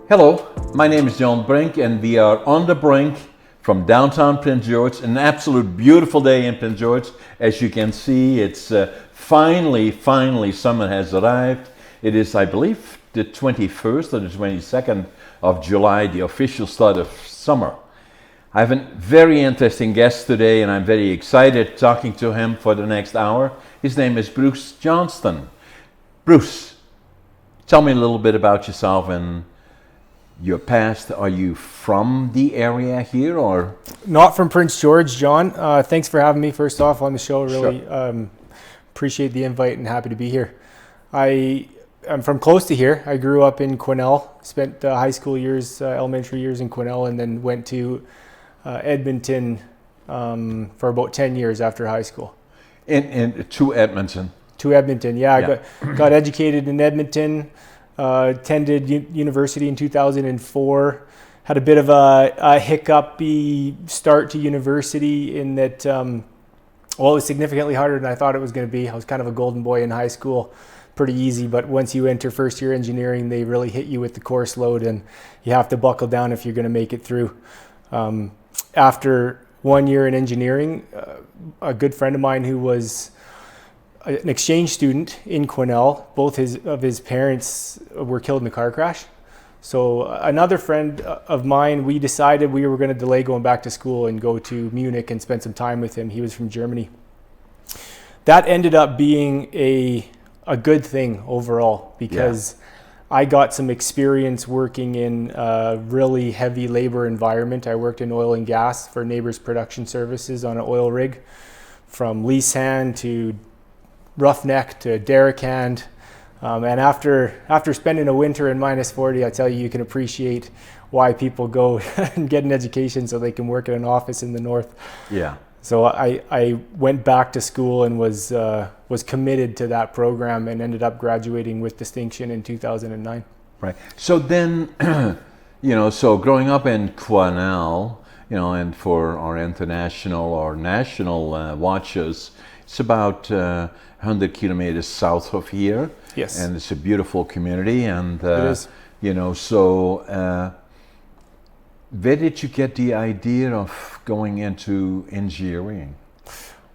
Hello, my name is John Brink, and we are on the Brink from downtown Prince George. An absolute beautiful day in Prince George. As you can see, it's finally summer has arrived. It is, I believe, the 21st or the 22nd of July, the official start of summer. I have a very interesting guest today, and I'm very excited talking to him for the next hour. His name is Bruce Johnston. Bruce, tell me a little bit about yourself and your past. Are you from the area here, or? Not from Prince George, John. Thanks for having me first off on the show. Really Sure. Appreciate the invite and happy to be here. I'm from close to here. I grew up in Quesnel, spent high school years, elementary years in Quesnel, and then went to Edmonton for about 10 years after high school. To Edmonton? To Edmonton, yeah. Yeah. I got educated in Edmonton. Attended university in 2004. Had a bit of a hiccupy start to university in that, it was significantly harder than I thought it was going to be. I was kind of a golden boy in high school, pretty easy, but once you enter first year engineering, they really hit you with the course load and you have to buckle down if you're going to make it through. After 1 year in engineering, a good friend of mine who was an exchange student in Quesnel, both of his parents were killed in a car crash. So another friend of mine, we decided we were going to delay going back to school and go to Munich and spend some time with him. He was from Germany. That ended up being a good thing overall because I got some experience working in a really heavy labor environment. I worked in oil and gas for Neighbors Production Services on an oil rig, from lease hand to roughneck to derrick hand, and after spending a winter in minus 40, I tell you, you can appreciate why people go and get an education so they can work in an office in the north. Yeah. So I went back to school and was committed to that program and ended up graduating with distinction in 2009. Right. So then, so growing up in Quesnel, and for our international or national watchers, it's about 100 kilometers south of here. Yes. And it's a beautiful community. And, it is. Where did you get the idea of going into engineering?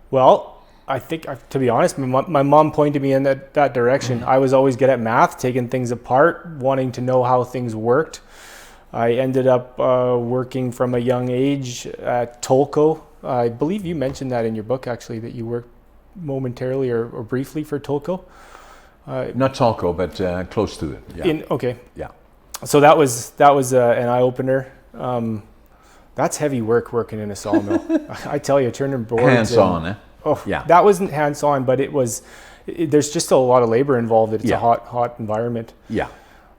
Well, I think, to be honest, my mom pointed me in that direction. I was always good at math, taking things apart, wanting to know how things worked. I ended up working from a young age at Tolco. I believe you mentioned that in your book, actually, that you worked momentarily or briefly for Tolco. Not Tolco, but close to it. Yeah. Okay. Yeah. So that was an eye-opener. That's heavy work working in a sawmill. I tell you, turning boards. Hands-on, eh? Oh, yeah. That wasn't hands-on, but there's just a lot of labor involved. It's a hot environment. Yeah.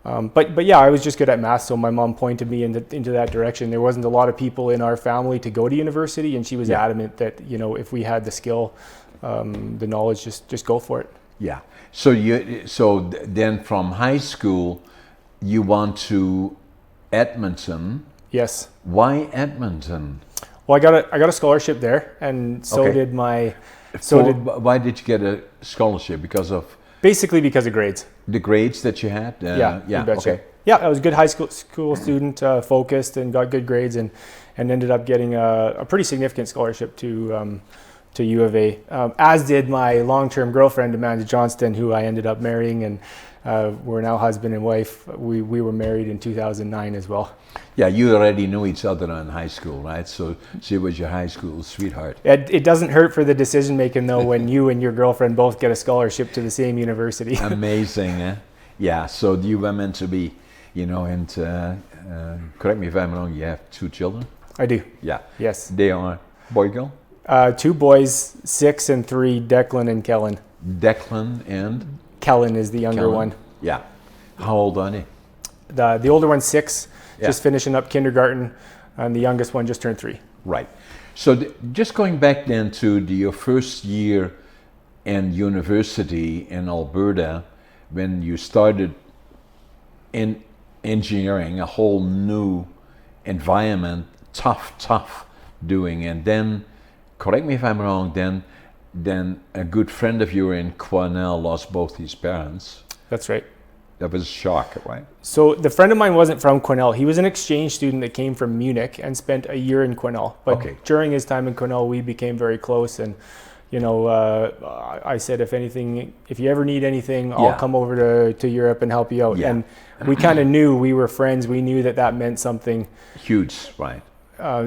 But yeah, I was just good at math, so my mom pointed me into that direction. There wasn't a lot of people in our family to go to university, and she was adamant that if we had the skill, the knowledge, just go for it. Yeah. So then from high school, you went to Edmonton. Yes. Why Edmonton? Well, I got a scholarship there, and so did my. Why did you get a scholarship? Because of? Basically because of grades. The grades that you had? Yeah. Okay. Yeah, I was a good high school student, focused, and got good grades, and ended up getting a pretty significant scholarship to U of A. As did my long-term girlfriend, Adhd Johnston, who I ended up marrying, and we're now husband and wife. We were married in 2009 as well. Yeah, you already knew each other in high school, right? So she was your high school sweetheart. It doesn't hurt for the decision making though when you and your girlfriend both get a scholarship to the same university. Amazing, eh? Yeah. So you were meant to be, and correct me if I'm wrong. You have 2 children. I do. Yeah. Yes. They are boy, girl. 2 boys, 6 and 3, Declan and Kellen. Declan and? Kellen is the younger one. Yeah. How old are they? The older one's 6, just finishing up kindergarten, and the youngest one just turned 3. Right. So just going back then to your first year in university in Alberta, when you started in engineering, a whole new environment, tough doing, and then, correct me if I'm wrong, then a good friend of yours in Quesnel lost both his parents. That's right. That was a shock, right? So the friend of mine wasn't from Quesnel. He was an exchange student that came from Munich and spent a year in Quesnel. But during his time in Quesnel, we became very close. And, you know, I said, if you ever need anything, I'll come over to Europe and help you out. Yeah. And we kind of knew we were friends. We knew that meant something. Huge, right.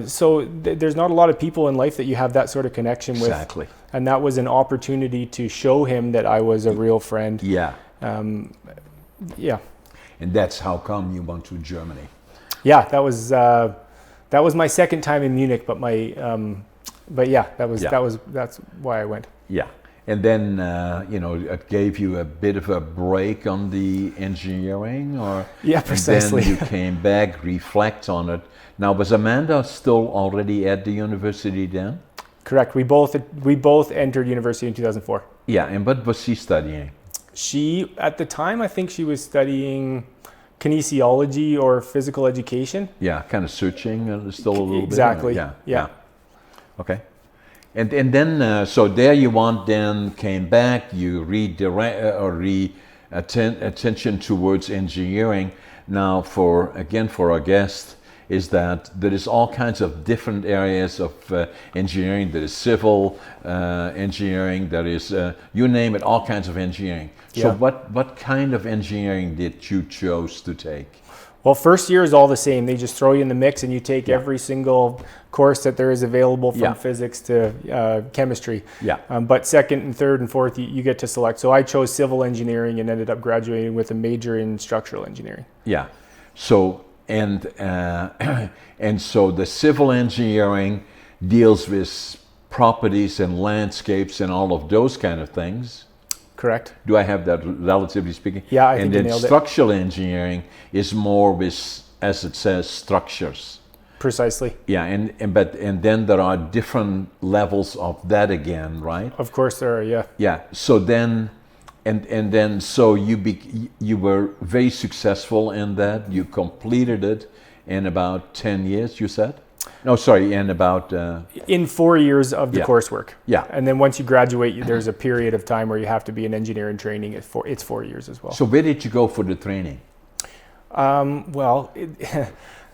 So there's not a lot of people in life that you have that sort of connection with. Exactly. And that was an opportunity to show him that I was a real friend. Yeah. Yeah. And that's how come you went to Germany. Yeah, that was my second time in Munich, but that's why I went. Yeah. And then, you know, it gave you a bit of a break on the engineering, or yeah, precisely. And then you came back, reflect on it. Now, was Amanda still already at the university then? Correct. We both entered university in 2004. Yeah, and what was she studying? She, at the time, I think she was studying kinesiology or physical education. Yeah, kind of searching still a little exactly. bit. Exactly. Yeah. Okay. And then, so there you came back, you attention towards engineering. Now, for our guest, is that there is all kinds of different areas of engineering. There is civil engineering, there is, you name it, all kinds of engineering. So what kind of engineering did you choose to take? Well, first year is all the same. They just throw you in the mix and you take every single course that there is available from physics to chemistry. Yeah. But second and third and fourth, you get to select. So I chose civil engineering and ended up graduating with a major in structural engineering. Yeah. So, and so the civil engineering deals with properties and landscapes and all of those kind of things. Correct. Do I have that, relatively speaking? Yeah, I think you nailed it. And then structural engineering is more with, as it says, structures. Precisely. Yeah, and then there are different levels of that again, right? Of course there are, yeah. Yeah. So then, and then so you were very successful in that. You completed it in about 10 years, you said? No, sorry, in about... in 4 years of the coursework. Yeah. And then once you graduate, there's a period of time where you have to be an engineer in training. It's 4 years as well. So where did you go for the training?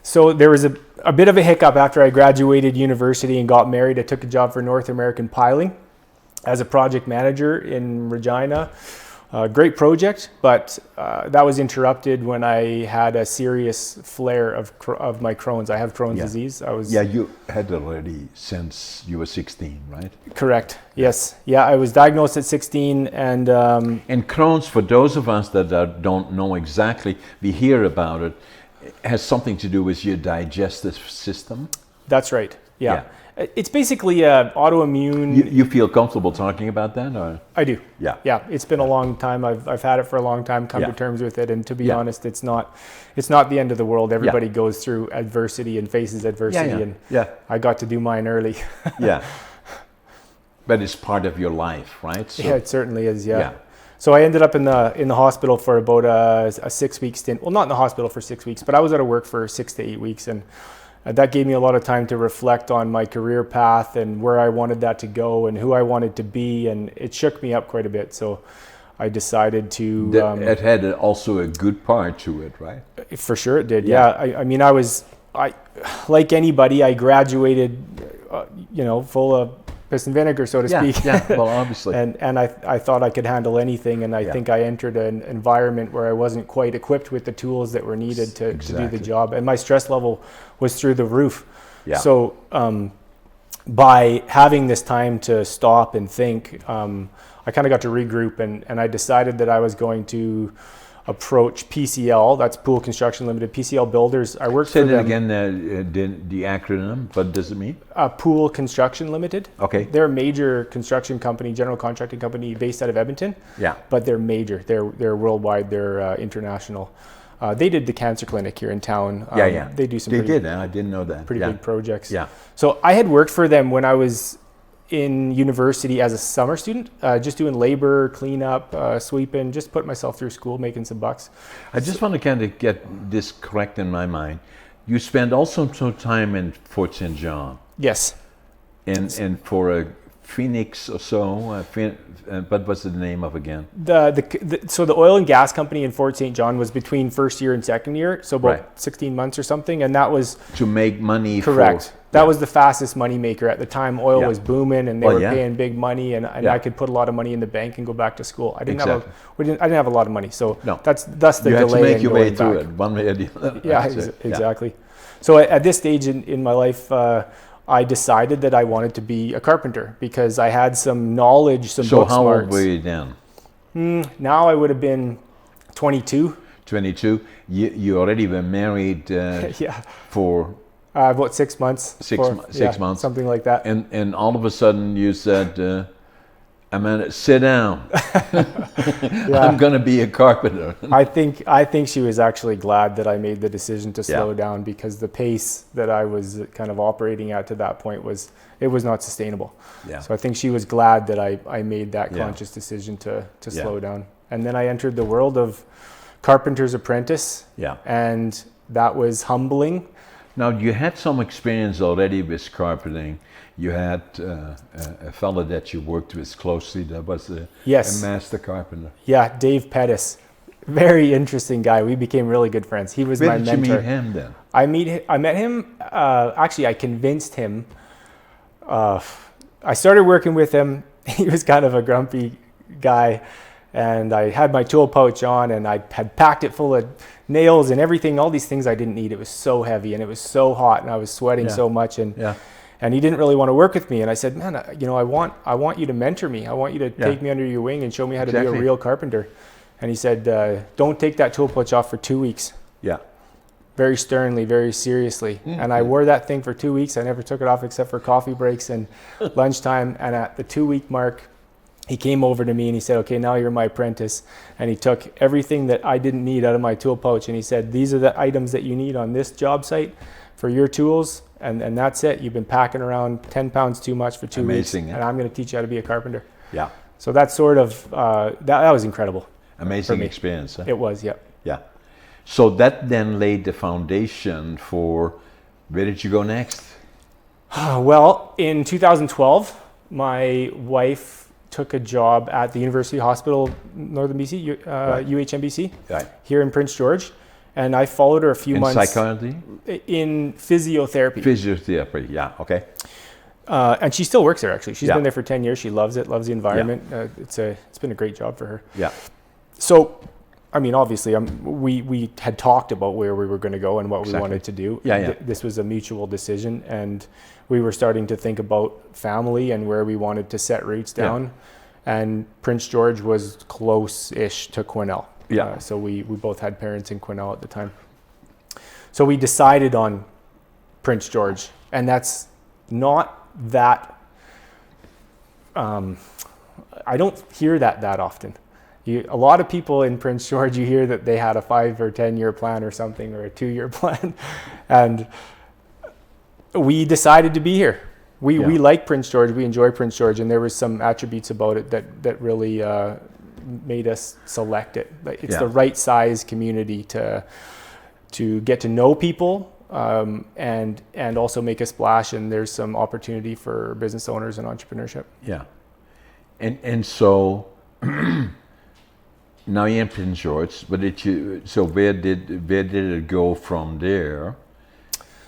So there was a bit of a hiccup after I graduated university and got married. I took a job for North American Piling as a project manager in Regina. Great project, but that was interrupted when I had a serious flare of my Crohn's. I have Crohn's disease. You had already since you were 16, right? Correct. Yes. Yeah, I was diagnosed at 16, and Crohn's, for those of us that don't know exactly, we hear about it, has something to do with your digestive system. That's right. Yeah. It's basically autoimmune. You feel comfortable talking about that, or? I do. Yeah. Yeah. It's been a long time. I've had it for a long time. Come to terms with it, and to be honest, it's not the end of the world. Everybody goes through adversity and faces adversity, and I got to do mine early. Yeah. But it's part of your life, right? So, yeah, it certainly is. Yeah. So I ended up in the hospital for about a 6-week stint. Well, not in the hospital for 6 weeks, but I was out of work for 6 to 8 weeks, and that gave me a lot of time to reflect on my career path and where I wanted that to go and who I wanted to be, and it shook me up quite a bit. So I decided to... it had also a good part to it, right? For sure it did, yeah. I mean, I like anybody, I graduated, full of piss and vinegar, so to speak. Yeah, well, obviously. and I thought I could handle anything, and I think I entered an environment where I wasn't quite equipped with the tools that were needed to do the job, and my stress level was through the roof. Yeah. So by having this time to stop and think, I kind of got to regroup, and I decided that I was going to approach PCL, that's Pool Construction Limited, PCL Builders. I worked for them. Say that again, the acronym, what does it mean? Pool Construction Limited. Okay. They're a major construction company, general contracting company based out of Edmonton. Yeah. But they're major. They're worldwide. They're international. They did the cancer clinic here in town. They do some. I didn't know that. Pretty big projects. Yeah. So I had worked for them when I was in university as a summer student, just doing labor, cleanup, sweeping, just putting myself through school, making some bucks. I just want to kind of get this correct in my mind. You spent also some time in Fort St. John. Yes. And for Phoenix or so. What was the name of again? So the oil and gas company in Fort St. John was between first year and second year, so about 16 months or something, and that was to make money. Correct. That was the fastest money maker at the time. Oil was booming, and they were paying big money, and I could put a lot of money in the bank and go back to school. I didn't have a lot of money, so that's the you delay. You had to make your way back. through it, one way or the other. Yeah, exactly. So at this stage in my life, I decided that I wanted to be a carpenter because I had some knowledge, some book smarts. So how old were you then? Now I would have been 22. 22. You already were married for... about 6 months. Six months. Something like that. And all of a sudden you said... sit down. I'm going to be a carpenter. I think she was actually glad that I made the decision to slow down because the pace that I was kind of operating at to that point was not sustainable. Yeah. So I think she was glad that I made that conscious decision to slow down. And then I entered the world of carpenter's apprentice. Yeah. And that was humbling. Now you had some experience already with carpenting. You had a fellow that you worked with closely that was a master carpenter. Yeah, Dave Pettis. Very interesting guy. We became really good friends. He was my mentor. Where did you meet him then? I met him, actually I convinced him. I started working with him. He was kind of a grumpy guy. And I had my tool pouch on and I had packed it full of nails and everything, all these things I didn't need. It was so heavy and it was so hot and I was sweating so much. And he didn't really want to work with me. And I said, man, I want you to mentor me. I want you to take me under your wing and show me how to be a real carpenter. And he said, don't take that tool pouch off for 2 weeks. Yeah. Very sternly, very seriously. And I wore that thing for 2 weeks. I never took it off except for coffee breaks and lunchtime. And at the 2-week mark, he came over to me and he said, okay, now you're my apprentice. And he took everything that I didn't need out of my tool pouch. And he said, these are the items that you need on this job site for your tools. And that's it. You've been packing around 10 pounds too much for 2 weeks. And I'm going to teach you how to be a carpenter. Yeah. So that's sort of, that was incredible. Amazing experience. Huh? It was, yeah. Yeah. So that then laid the foundation for, where did you go next? Well, in 2012, my wife took a job at the University Hospital, Northern BC, UHMBC, here in Prince George. And I followed her a few months. In psychology? In physiotherapy. Physiotherapy, yeah, okay. And she still works there, actually. She's been there for 10 years. She loves it, loves the environment. It's been a great job for her. Yeah. So, I mean, obviously, we had talked about where we were going to go and what we wanted to do. This was a mutual decision. And we were starting to think about family and where we wanted to set roots down. And Prince George was close-ish to Quesnel. Yeah. So we both had parents in Quesnel at the time. So we decided on Prince George, and that's not that. I don't hear that often. A lot of people in Prince George, you hear that they had a 5 or 10 year plan or something, or a 2-year plan, and we decided to be here. We like Prince George. We enjoy Prince George, and there was some attributes about it that really made us select it. It's the right size community to get to know people and also make a splash. And there's some opportunity for business owners and entrepreneurship. Yeah, and so now you're in Prince George, but where did it go from there?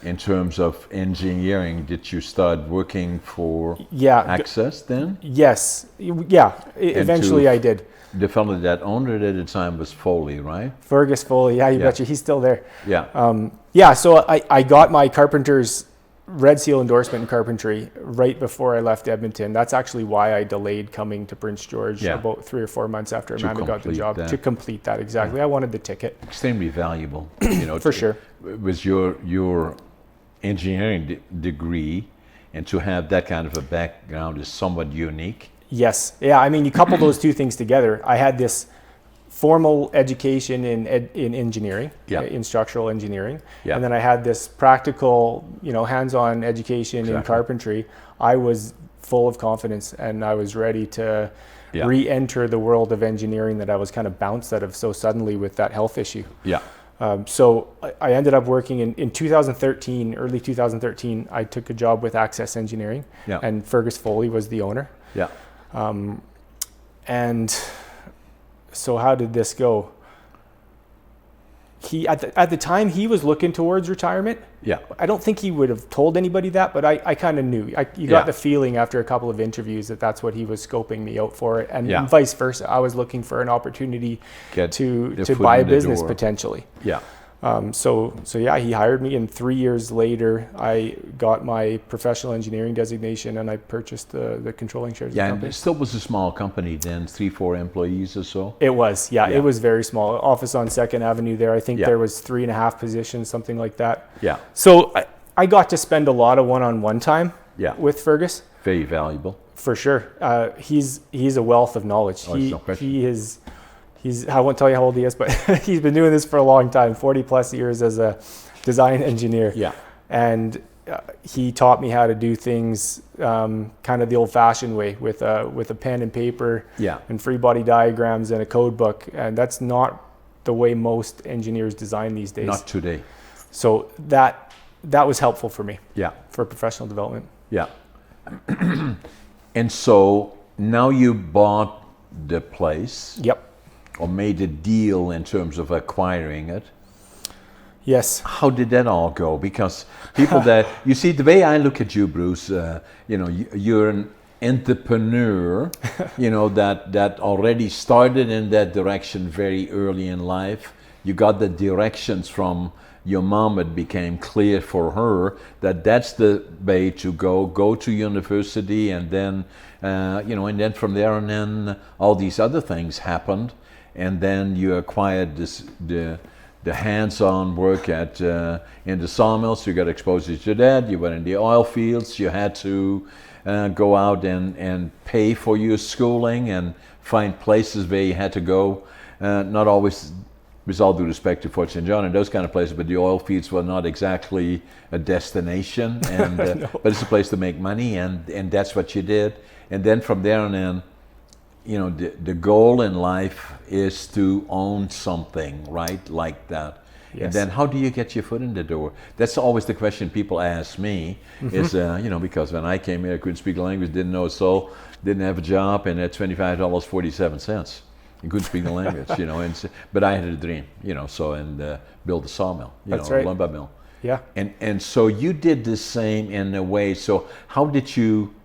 In terms of engineering, did you start working for Access then? Yes. Yeah. Eventually I did. The fellow that owned it at the time was Foley, right? Fergus Foley. Yeah, you betcha. He's still there. Yeah. So I got my carpenter's Red Seal endorsement in carpentry right before I left Edmonton. That's actually why I delayed coming to Prince George about 3 or 4 months after Amanda got the job to complete that. Exactly. I wanted the ticket. Extremely valuable, for sure. With your engineering degree, and to have that kind of a background is somewhat unique. Yes. Yeah. I mean, you couple those two things together. I had this formal education in engineering, in structural engineering, and then I had this practical, hands-on education in carpentry. I was full of confidence, and I was ready to re-enter the world of engineering that I was kind of bounced out of so suddenly with that health issue. Yeah. So I ended up working in 2013, early 2013. I took a job with Access Engineering, Yeah. and Fergus Foley was the owner. Yeah. And so how did this go? He at the time he was looking towards retirement. Yeah. I don't think he would have told anybody that, but I kind of knew. You got the feeling after a couple of interviews that that's what he was scoping me out for, and vice versa. I was looking for an opportunity to buy a business potentially. Yeah. So yeah, he hired me, and 3 years later, I got my professional engineering designation, and I purchased the controlling shares of the Yeah, and company. it still was a small company then, 3-4 employees or so. It was, it was very small. Office on 2nd Avenue there. I think there was 3.5 positions, something like that. Yeah. So I got to spend a lot of one-on-one time with Fergus. Very valuable. For sure. He's a wealth of knowledge. No question. I won't tell you how old he is, but he's been doing this for a long time, 40 plus years as a design engineer. Yeah. And he taught me how to do things kind of the old-fashioned way with a pen and paper and free body diagrams and a code book. And that's not the way most engineers design these days. Not today. So that was helpful for me. Yeah. For professional development. Yeah. And so now you bought the place. Yep. Or made a deal in terms of acquiring it. Yes. How did that all go? Because people that, you see, the way I look at you, Bruce, you're an entrepreneur, that already started in that direction very early in life. You got the directions from your mom. It became clear for her that that's the way to go to university, and then, and then from there on in, all these other things happened. And then you acquired the hands-on work in the sawmills. You got exposed to that. You went in the oil fields. You had to go out and pay for your schooling and find places where you had to go. Not always, with all due respect to Fort St. John and those kind of places, but the oil fields were not exactly a destination. And No. but it's a place to make money, and that's what you did. And then from there on in, the goal in life is to own something, right? Like that. Yes. And then how do you get your foot in the door? That's always the question people ask me, is, because when I came here, I couldn't speak the language, didn't know a soul, didn't have a job, and at $25.47. I couldn't speak the language, but I had a dream, and build a sawmill, That's right. a lumber mill. Yeah. And so you did the same in a way. So how did you,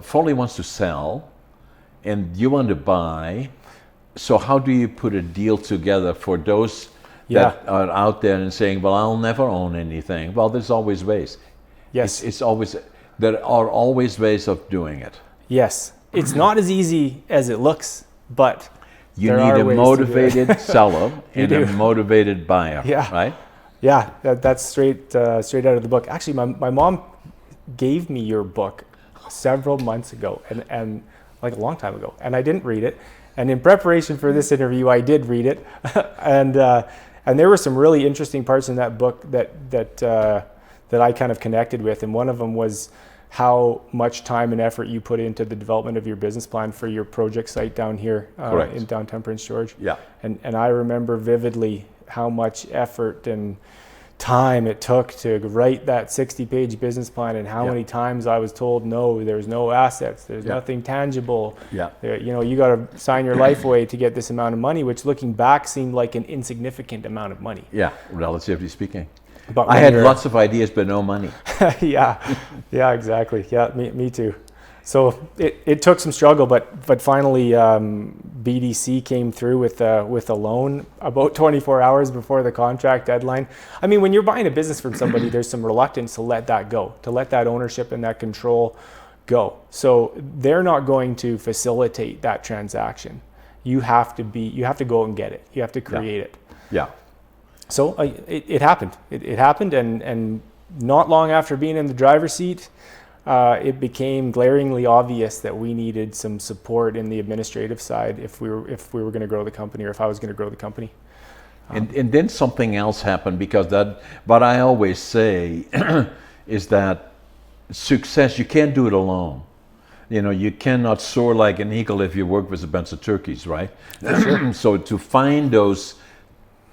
Foley wants to sell and you want to buy. So how do you put a deal together for those that are out there and saying, well, I'll never own anything? Well, there's always ways. Yes. There are always ways of doing it. Yes. It's not as easy as it looks, but you there need are a ways motivated seller and do. a motivated buyer, Yeah. right? Yeah, that's straight out of the book. Actually, my mom gave me your book several months ago, and like a long time ago, and I didn't read it. And in preparation for this interview, I did read it, and there were some really interesting parts in that book that I kind of connected with. And one of them was how much time and effort you put into the development of your business plan for your project site down here in downtown Prince George. Yeah. And I remember vividly how much effort and time it took to write that 60-page business plan, and how many times I was told, no, there's no assets, there's nothing tangible. Yeah. You got to sign your life away to get this amount of money, which looking back seemed like an insignificant amount of money. Yeah, relatively speaking. But I had lots of ideas, but no money. yeah, exactly. Yeah, me too. So it took some struggle, but finally BDC came through with a loan about 24 hours before the contract deadline. I mean, when you're buying a business from somebody, there's some reluctance to let that go, to let that ownership and that control go. So they're not going to facilitate that transaction. You have to go and get it. You have to create it. Yeah. So it happened. It happened, and not long after being in the driver's seat, it became glaringly obvious that we needed some support in the administrative side if we were going to grow the company, or if I was going to grow the company. And then something else happened, because what I always say is that success, you can't do it alone. You know, you cannot soar like an eagle if you work with a bunch of turkeys, right? So to find those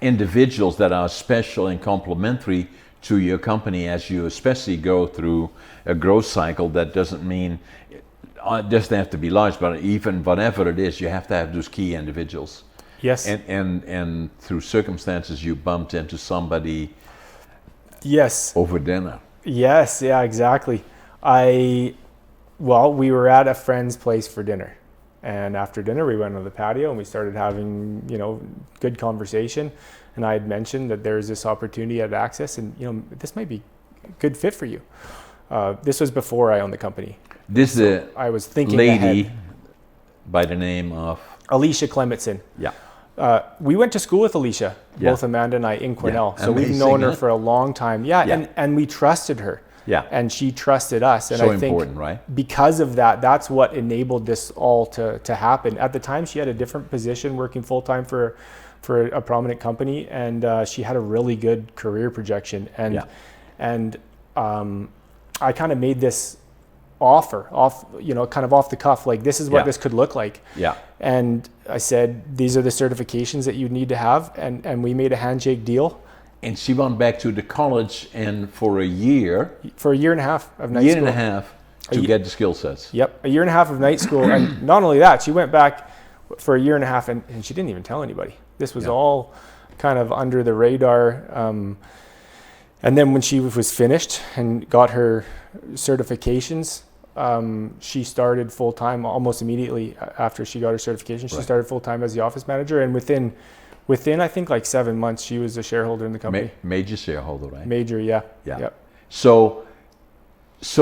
individuals that are special and complementary to your company as you especially go through a growth cycle, that doesn't mean it doesn't have to be large, but even whatever it is, you have to have those key individuals. Yes. And through circumstances, you bumped into somebody. Yes. Over dinner. Yes. Yeah. Exactly. Well, we were at a friend's place for dinner, and after dinner, we went on the patio and we started having, good conversation. And I had mentioned that there's this opportunity at Access, and this might be a good fit for you. This was before I owned the company. This is I was thinking lady ahead. by the name of Alicia Clementson. Yeah. We went to school with Alicia, Yeah. both Amanda and I, in Quesnel. Yeah. So we've Amazing, known her huh? for a long time. Yeah. And we trusted her. Yeah. And she trusted us. And So I think important, right? because of that, that's what enabled this all to happen. At the time, she had a different position working full-time for a prominent company, and she had a really good career projection. And I kind of made this offer kind of off the cuff, like, this is what this could look like. Yeah. And I said, these are the certifications that you need to have, and we made a handshake deal. And she went back to the college, and for a year and a half of night school. To get the skill sets. Yep, a year and a half of night school. And not only that, she went back for a year and a half, and she didn't even tell anybody. This was all kind of under the radar. And then when she was finished and got her certifications, she started full-time almost immediately after she got her certification. She started full-time as the office manager, and within I think like 7 months, she was a shareholder in the company. Major shareholder, right? Major, yeah. Yeah. So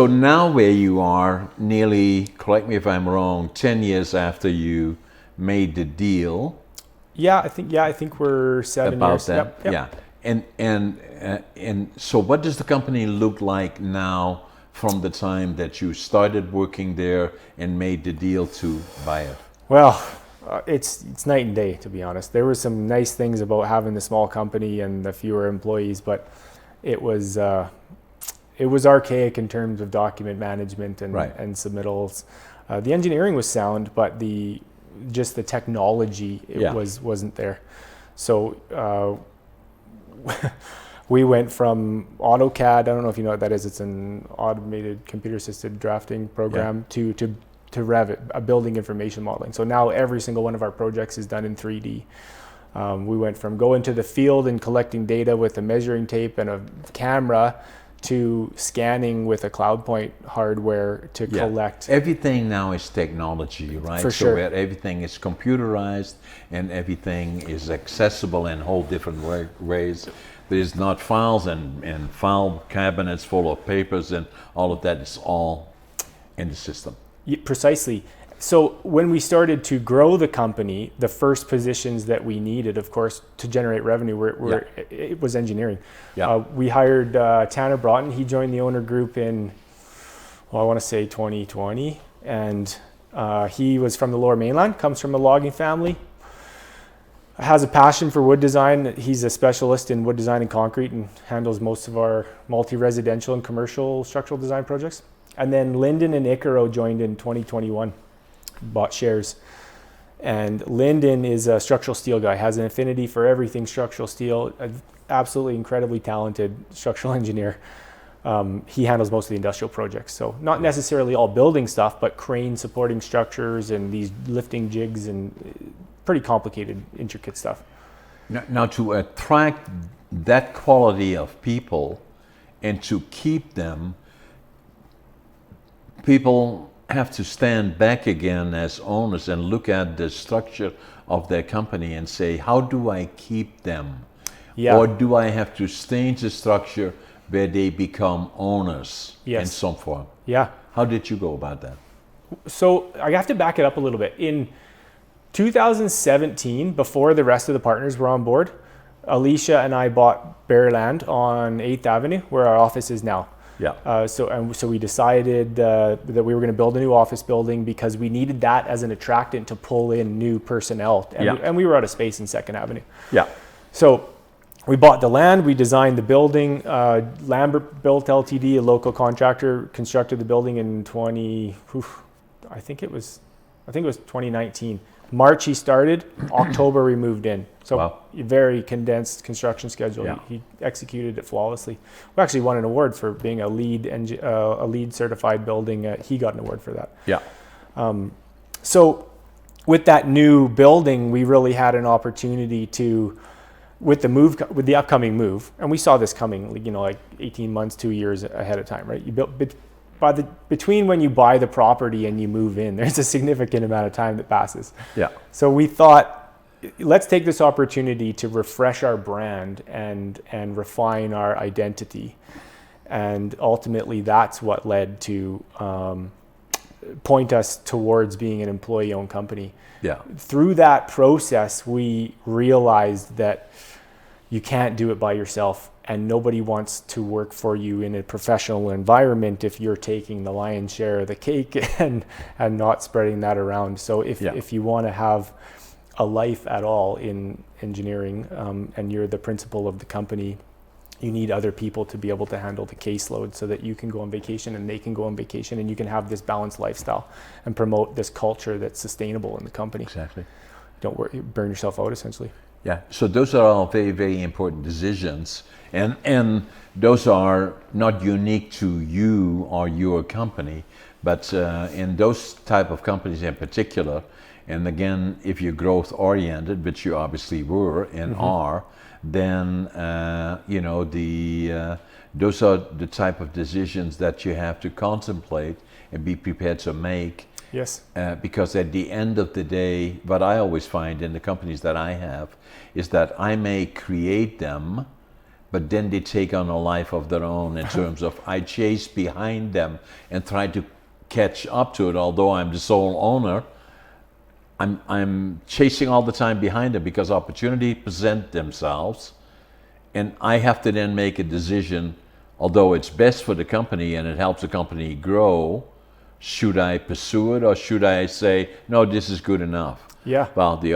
now where you are, nearly, correct me if I'm wrong, 10 years after you made the deal. Yeah, I think we're 7 years. About that, yeah. And so what does the company look like now from the time that you started working there and made the deal to buy it? Well, it's night and day, to be honest. There were some nice things about having the small company and the fewer employees, but it was archaic in terms of document management and submittals. The engineering was sound, but just the technology wasn't there. So we went from AutoCAD, I don't know if you know what that is, it's an automated computer assisted drafting program, to Revit, a building information modeling. So now every single one of our projects is done in 3D. We went from going to the field and collecting data with a measuring tape and a camera to scanning with a CloudPoint hardware to collect. Everything now is technology, right? For sure. So everything is computerized and everything is accessible in whole different ways. There's not files and file cabinets full of papers, and all of that is all in the system. Yeah, precisely. So when we started to grow the company, the first positions that we needed, of course, to generate revenue it was engineering. Yeah. We hired Tanner Broughton. He joined the owner group in, I want to say 2020. And he was from the Lower Mainland, comes from a logging family, has a passion for wood design. He's a specialist in wood design and concrete and handles most of our multi-residential and commercial structural design projects. And then Lyndon and Icaro joined in 2021, bought shares. And Lyndon is a structural steel guy, has an affinity for everything structural steel, absolutely incredibly talented structural engineer. He handles most of the industrial projects. So not necessarily all building stuff, but crane supporting structures and these lifting jigs and pretty complicated, intricate stuff. Now to attract that quality of people and to keep them, people have to stand back again as owners and look at the structure of their company and say, how do I keep them? Yeah. Or do I have to change the structure where they become owners in some form? Yeah. How did you go about that? So I have to back it up a little bit. In 2017, before the rest of the partners were on board, Alicia and I bought bare land on 8th Avenue, where our office is now. Yeah. So we decided that we were going to build a new office building because we needed that as an attractant to pull in new personnel. And we were out of space in 2nd Avenue. Yeah. So we bought the land, we designed the building. Lambert Built Ltd, a local contractor, constructed the building in I think it was 2019. March he started, October we moved in. So Wow. a very condensed construction schedule. Yeah. He executed it flawlessly. We actually won an award for being a LEED certified building. He got an award for that. Yeah. So with that new building, we really had an opportunity to, with the upcoming move, and we saw this coming, like 18 months, 2 years ahead of time, right? You built between when you buy the property and you move in, there's a significant amount of time that passes. Yeah. So we thought, let's take this opportunity to refresh our brand and refine our identity. And ultimately, that's what led to point us towards being an employee-owned company. Yeah. Through that process, we realized that you can't do it by yourself, and nobody wants to work for you in a professional environment if you're taking the lion's share of the cake and not spreading that around. So if you want to have a life at all in engineering, and you're the principal of the company, you need other people to be able to handle the caseload so that you can go on vacation and they can go on vacation, and you can have this balanced lifestyle and promote this culture that's sustainable in the company. Exactly. Don't burn yourself out, essentially. Yeah, so those are all very, very important decisions, and those are not unique to you or your company, but in those type of companies in particular, and again, if you're growth oriented, which you obviously were and are, then those are the type of decisions that you have to contemplate and be prepared to make. Yes. Because at the end of the day, what I always find in the companies that I have is that I may create them, but then they take on a life of their own in terms of I chase behind them and try to catch up to it. Although I'm the sole owner, I'm chasing all the time behind them because opportunities present themselves, and I have to then make a decision. Although it's best for the company and it helps the company grow, should I pursue it or should I say, no, this is good enough? Yeah. Well, the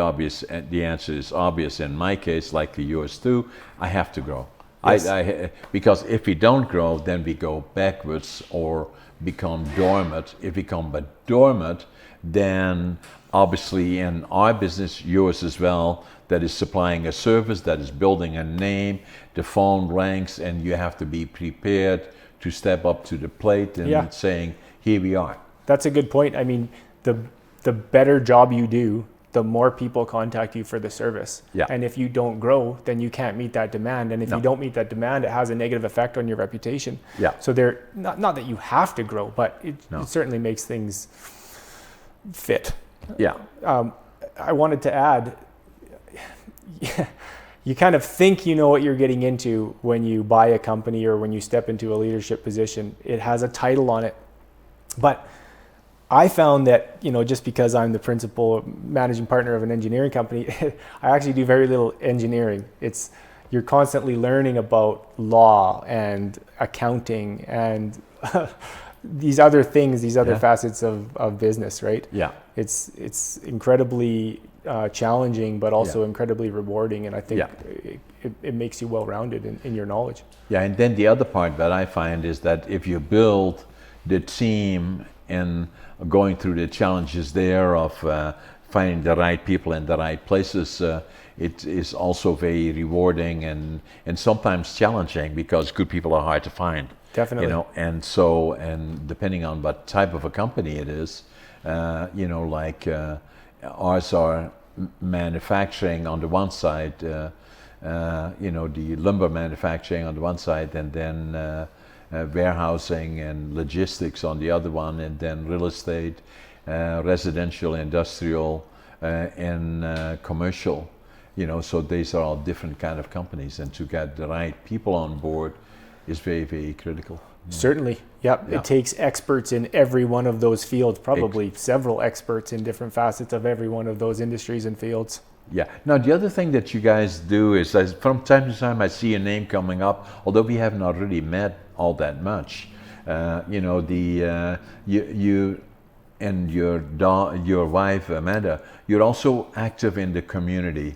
answer is obvious in my case, likely yours too. I have to grow. Yes. Because if we don't grow, then we go backwards or become dormant. If we become dormant, then obviously in our business, yours as well, that is supplying a service, that is building a name, the phone ranks, and you have to be prepared to step up to the plate and saying, here we are. That's a good point. I mean, the better job you do, the more people contact you for the service. Yeah. And if you don't grow, then you can't meet that demand. And if you don't meet that demand, it has a negative effect on your reputation. Yeah. So not that you have to grow, but it certainly makes things fit. Yeah. I wanted to add, you kind of think you know what you're getting into when you buy a company or when you step into a leadership position. It has a title on it. But I found that, just because I'm the principal managing partner of an engineering company, I actually do very little engineering. You're constantly learning about law and accounting and these other things, these other facets of business, right? Yeah. It's incredibly challenging, but also incredibly rewarding. And I think it makes you well-rounded in your knowledge. Yeah, and then the other part that I find is that if you build the team and going through the challenges there of finding the right people in the right places, it is also very rewarding and sometimes challenging because good people are hard to find. Definitely. And depending on what type of a company it is, ours are manufacturing on the one side, the lumber manufacturing on the one side, and then warehousing and logistics on the other one, and then real estate, residential, industrial, and commercial. So these are all different kind of companies, and to get the right people on board is very, very critical. Certainly. Yep. It takes experts in every one of those fields, probably several experts in different facets of every one of those industries and fields. Yeah. Now, the other thing that you guys do is, from time to time, I see a name coming up, although we haven't already met all that much. You and your wife, Amanda, you're also active in the community.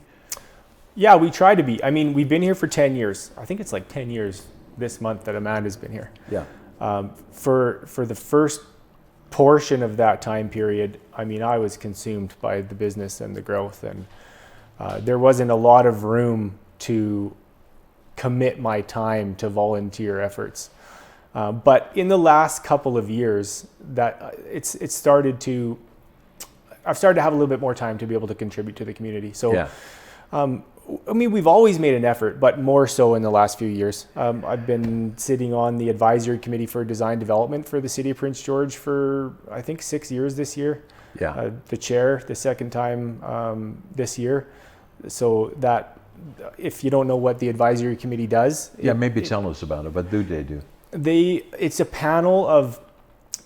Yeah, we try to be. I mean, we've been here for 10 years. I think it's like 10 years this month that Amanda's been here. Yeah. For the first portion of that time period, I mean, I was consumed by the business and the growth, and there wasn't a lot of room to commit my time to volunteer efforts. But in the last couple of years, that I've started to have a little bit more time to be able to contribute to the community. So, Yeah. I mean, we've always made an effort, but more so in the last few years. I've been sitting on the advisory committee for design development for the city of Prince George for, I think, 6 years this year. Yeah. The chair the second time this year. So that, if you don't know what the advisory committee does. Yeah, maybe tell us about it. What do they do? It's a panel of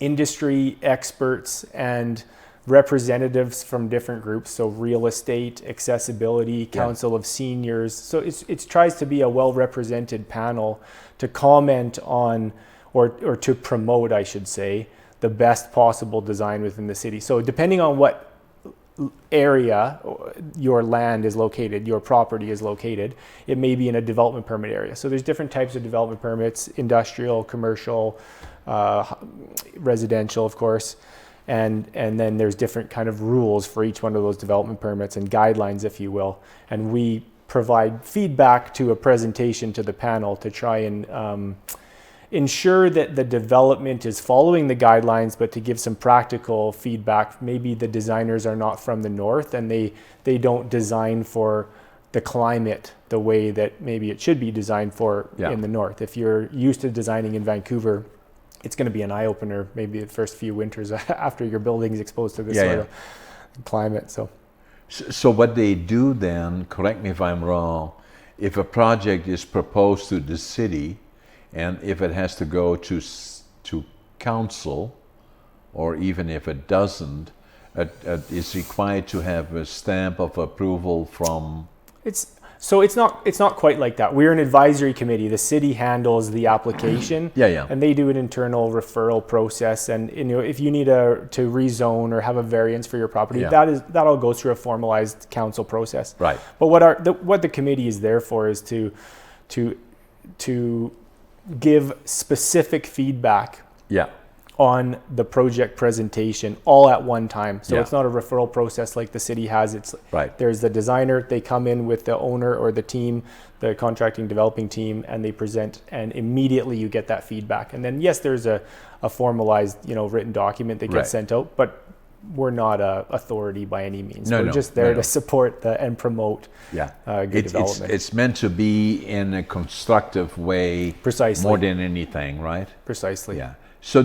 industry experts and representatives from different groups, so real estate, accessibility, council of seniors. So it tries to be a well-represented panel to comment on, or to promote, I should say, the best possible design within the city. So depending on what area your land is located, your property is located, it may be in a development permit area. So there's different types of development permits: industrial, commercial, residential, of course. And then there's different kind of rules for each one of those development permits and guidelines, if you will. And we provide feedback to a presentation to the panel to try and ensure that the development is following the guidelines, but to give some practical feedback. Maybe the designers are not from the north and they don't design for the climate the way that maybe it should be designed for in the north. If you're used to designing in Vancouver, it's going to be an eye-opener maybe the first few winters after your building's exposed to this sort of climate. So what they do then, correct me if I'm wrong, if a project is proposed to the city and if it has to go to council, or even if it doesn't, it is required to have a stamp of approval from... It's not quite like that. We're an advisory committee. The city handles the application, and they do an internal referral process. And if you need to rezone or have a variance for your property, that all goes through a formalized council process. Right. But what the committee is there for is to give specific feedback. On the project presentation all at one time. So it's not a referral process like the city has. It's there's the designer, they come in with the owner or the team, the contracting developing team, and they present, and immediately you get that feedback. And then yes, there's a formalized written document that gets sent out, but we're not a authority by any means. We're just there to support and promote good development. It's meant to be in a constructive way, precisely, more than anything, right? Precisely. Yeah. So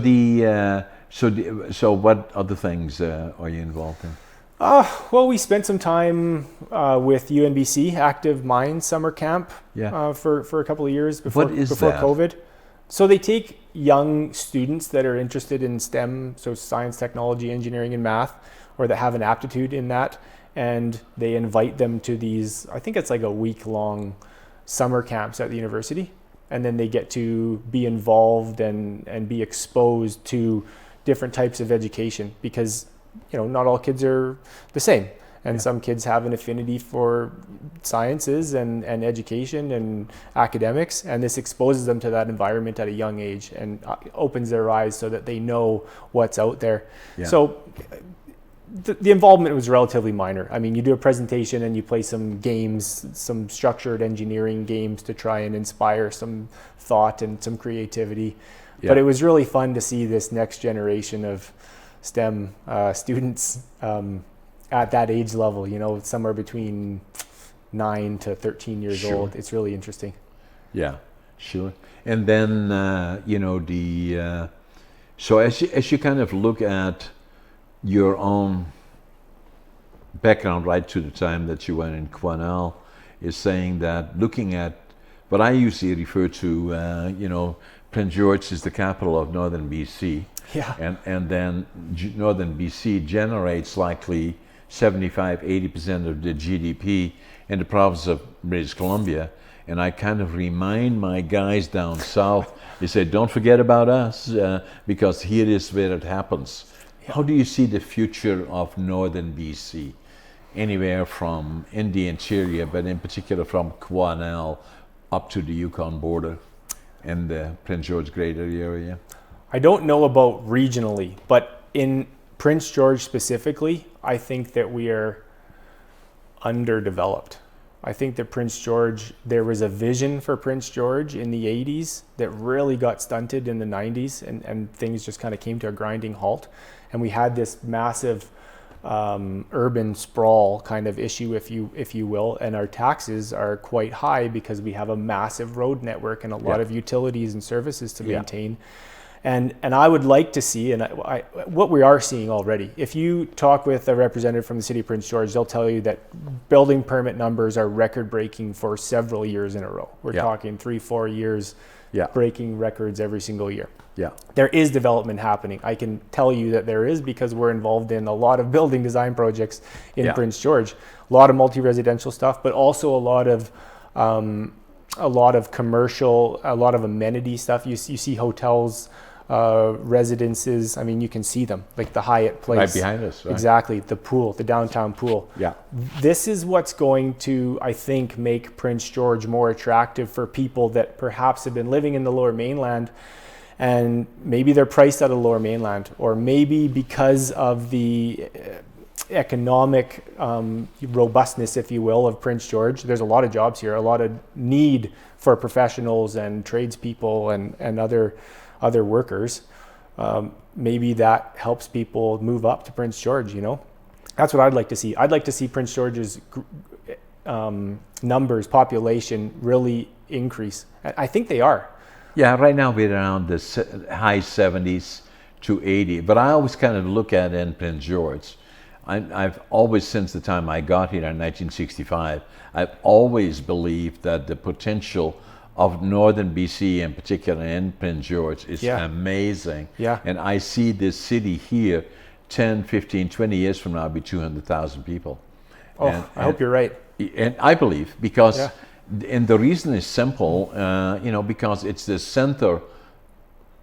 so what other things are you involved in? Well, we spent some time with UNBC Active Minds Summer Camp for a couple of years before COVID. So they take young students that are interested in STEM, so science, technology, engineering, and math, or that have an aptitude in that, and they invite them to these, I think it's like a week-long summer camps at the university. And then they get to be involved and be exposed to different types of education, because not all kids are the same, and some kids have an affinity for sciences and education and academics, and this exposes them to that environment at a young age and opens their eyes so that they know what's out there. So the involvement was relatively minor. I mean, you do a presentation and you play some games, some structured engineering games to try and inspire some thought and some creativity. But it was really fun to see this next generation of STEM students at that age level, somewhere between 9 to 13 years old. It's really interesting. Yeah, sure. And then, so as you kind of look at your own background right to the time that you went in Quesnel, is saying that looking at what I usually refer to, Prince George is the capital of northern BC. And then northern BC generates likely 75-80% of the GDP in the province of British Columbia. And I kind of remind my guys down south, they say, don't forget about us, because here is where it happens. How do you see the future of northern BC? Anywhere from in the interior, but in particular from Quesnel up to the Yukon border and the Prince George Greater area? I don't know about regionally, but in Prince George specifically, I think that we are underdeveloped. I think that Prince George, there was a vision for Prince George in the 80s that really got stunted in the 90s, and things just kind of came to a grinding halt. And we had this massive urban sprawl kind of issue, if you will, and our taxes are quite high because we have a massive road network and a lot of utilities and services to maintain. And I would like to see, and what we are seeing already, if you talk with a representative from the city of Prince George, they'll tell you that building permit numbers are record breaking for several years in a row. We're talking 3-4 years, breaking records every single year. There is development happening. I can tell you that there is, because we're involved in a lot of building design projects in Prince George, a lot of multi-residential stuff, but also a lot of commercial, a lot of amenity stuff. You see hotels, residences. I mean, you can see them, like the Hyatt Place. Right behind us. Right? Exactly. The pool, the downtown pool. This is what's going to, I think, make Prince George more attractive for people that perhaps have been living in the Lower Mainland, and maybe they're priced out of the Lower Mainland, or maybe because of the economic robustness, if you will, of Prince George. There's a lot of jobs here, a lot of need for professionals and tradespeople and other workers. Maybe that helps people move up to Prince George, you know? That's what I'd like to see. I'd like to see Prince George's numbers, population really increase. I think they are. Yeah, right now we're around the high 70s to 80, but I always kind of look at it in Prince George. I've always, since the time I got here in 1965, I've always believed that the potential of northern BC, in particular in Prince George, is amazing. And I see this city here 10, 15, 20 years from now be 200,000 people. I hope you're right. And I believe, because, and the reason is simple, because it's the center.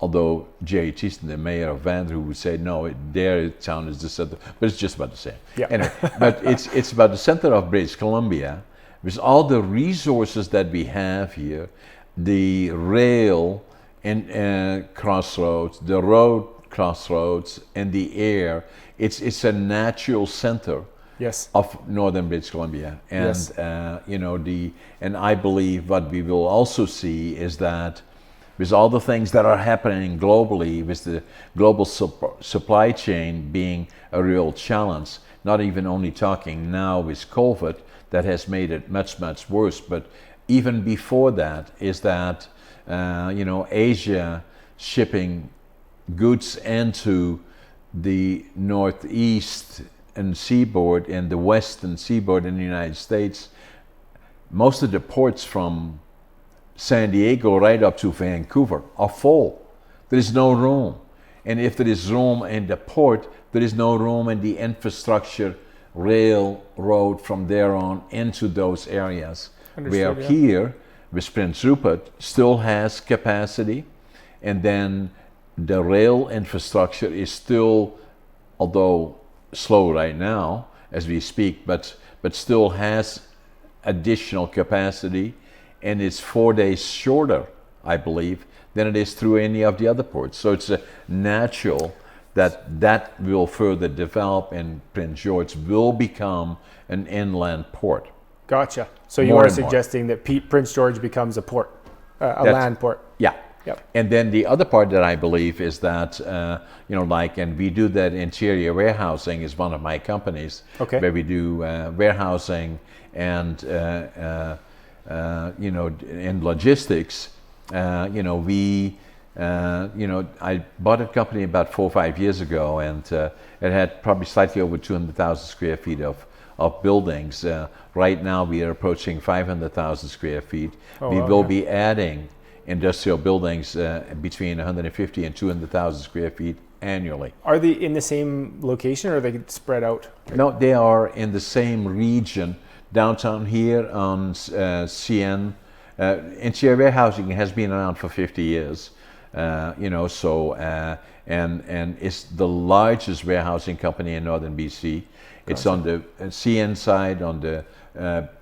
Although Jerry Cheeston, the mayor of Vancouver, would say, no, their town is the center, but it's just about the same. Anyway, but it's about the center of British Columbia, with all the resources that we have here, the rail and crossroads, the road crossroads, and the air. It's a natural center of northern British Columbia. And, and I believe what we will also see is that with all the things that are happening globally, with the global supply chain being a real challenge, not even only talking now with COVID, that has made it much, much worse, but even before that, is that, Asia shipping goods into the northeast and seaboard and the western seaboard in the United States, most of the ports from San Diego right up to Vancouver are full. There is no room. And if there is room in the port, there is no room in the infrastructure, railroad from there on into those areas. Where here, with Prince Rupert, still has capacity, and then the rail infrastructure is still, although slow right now as we speak, but still has additional capacity. And it's 4 days shorter, I believe, than it is through any of the other ports. So it's natural that will further develop, and Prince George will become an inland port. Gotcha. So you are suggesting that Prince George becomes a port, a land port. Yeah. And then the other part that I believe is that, and we do that. Interior warehousing is one of my companies, where we do warehousing and in logistics. I bought a company about 4 or 5 years ago, and it had probably slightly over 200,000 square feet of buildings. Right now we are approaching 500,000 square feet. We will be adding industrial buildings between 150 and 200,000 square feet annually. Are they in the same location, or are they spread out? No, they are in the same region. Downtown here on CN, interior warehousing has been around for 50 years, and it's the largest warehousing company in northern BC. It's on the CN side. On the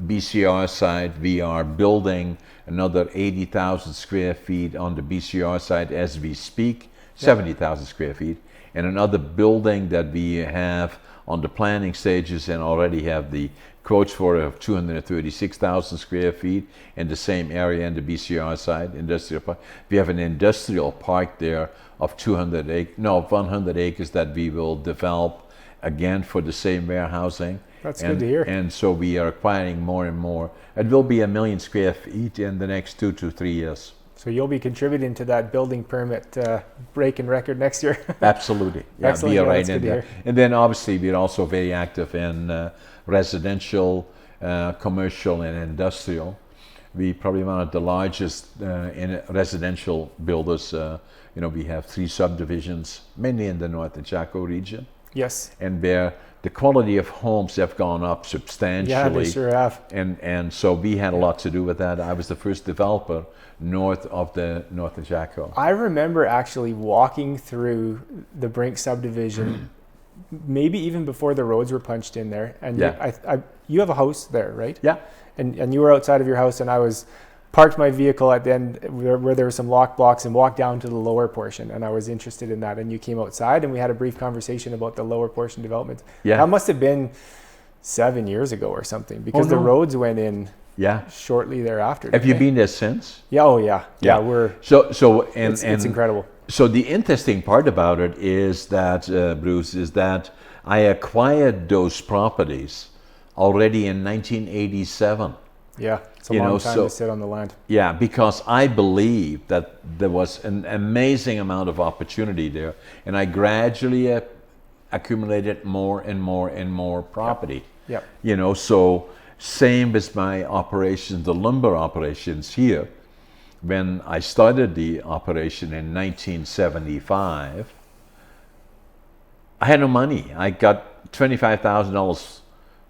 BCR side, we are building another 80,000 square feet on the BCR side as we speak, 70,000 square feet. and another building that we have on the planning stages and already have the quotes for of 236,000 square feet in the same area in the BCR side, industrial park. We have an industrial park there of 100 acres that we will develop again for the same warehousing. That's good to hear. And so we are acquiring more and more. It will be 1 million square feet in the next 2 to 3 years. So you'll be contributing to that building permit breaking record next year. Absolutely. Yeah, Excellent. we are Yeah, right that's in good to there. hear. And then obviously we're also very active in residential, commercial, and industrial. We probably one of the largest in residential builders. We have 3 subdivisions, mainly in the North and Chaco region. Yes. And where the quality of homes have gone up substantially. Yeah, they sure have. And so we had a lot to do with that. I was the first developer north of the North and Chaco. I remember actually walking through the Brink subdivision, maybe even before the roads were punched in there. And Yeah. you have a house there, right? Yeah. And you were outside of your house, and I was parked my vehicle at the end where there were some lock blocks and walked down to the lower portion, and I was interested in that. And you came outside, and we had a brief conversation about the lower portion development. Yeah. That must have been 7 years ago or something, because the roads went in Yeah. shortly thereafter. Have you been there since? Yeah. Oh yeah. Yeah. It's incredible. So the interesting part about it is that, Bruce, is that I acquired those properties already in 1987. Yeah, it's a long time to sit on the land. Yeah, because I believe that there was an amazing amount of opportunity there, and I gradually accumulated more and more and more property. Yeah. So same with my operations, the lumber operations here. When I started the operation in 1975, I had no money. I got $25,000